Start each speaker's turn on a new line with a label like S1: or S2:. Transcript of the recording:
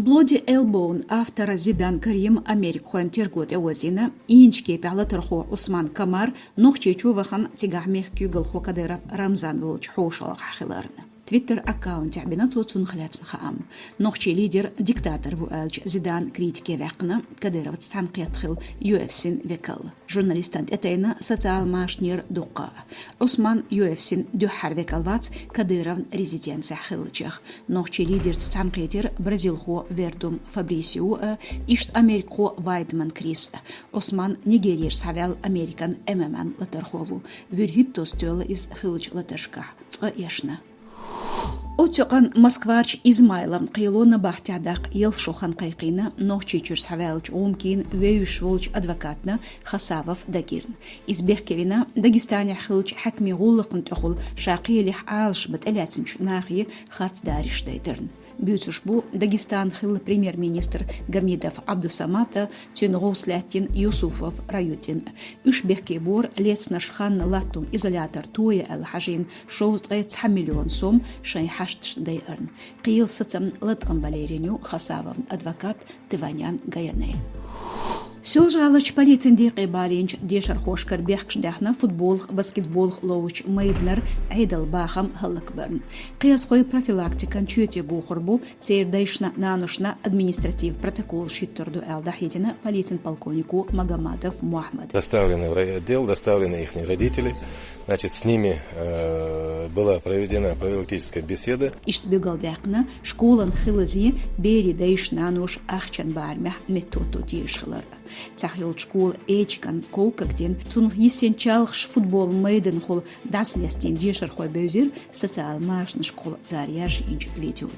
S1: Bloody Elbow автора Зидан Карим Америк хуан тергот эвазина инчке пяла терхо Усман Камар нохчечу вахан тигахмех кюгл хо Кадыров Рамзан вылч хошалах хиларна. Твиттер аккаунт عبنا توتون خلاتنا خام نوخشي ليدر ديكتاتور وآلج زيدان كريتيكي وقنا كديرة تستعنقيت خل UFC وكل جورناليستان اتينا ستال ماشنير دقاء عثمان UFC دوحر وكالوات كديرة ريزيدينسا خلجخ نوخشي ليدر تستعنقيتر برازيل خو فيردوم فابريسيو إشت أمريكو وايدمان كريس عثمان نيجيرير سعوال أمريكان أمامان لترخوو ويرهيتو ستيول إز خلج لترشكح تغيشنا أوتوقن مسكوارش إزمايلم قيلونا باحتعداق يلشوخن قيقينا نوخشيچورس حوالج ومكين ويوشولج أدوكاتنا خسافف داقيرن إزبيخكينا داقستاني خلج حكمي غولقن تخل شاقي لح عالش بتألاتنش ناخي خات دارش دايترن بيوتش بو داقستان خل بريمير-министр Гамидов Абдусамата تين غوصلاتين يوسوفов رايوتين بيخكي بور ليتسنشخان لاتون إزولاتر توي الحاجين شوز غيت 1 مليون سوم شاي حاشتش دايرن قيل ستم لطقن باليرينيو خسافف أدوكات تيفانيان غاياني سولجالش полицин دقي بالينج ديشر خوشكر بيحكش داحنا فوتبول باسكتبول لوش ميدنر عيدل باخم هلكبرن قياس خوي профилактикан чуете гохорбу цейрдайшна нанушна административ протокол шиттерду элдахидина полицин полковнику Магомадов Мухаммад.
S2: Доставлены в райотдел, доставлены их родители. Значит, с ними была проведена профилактическая беседа.
S1: Иштбегал дяхна школан хилази бери дайш нануш ахчан бармях метоту дишхлар. Тахил школ эчкан коукагдин цун есенчалхш футбол мейден хол даслестин дишер хой бюзир социал машна школа царьяж инч видео.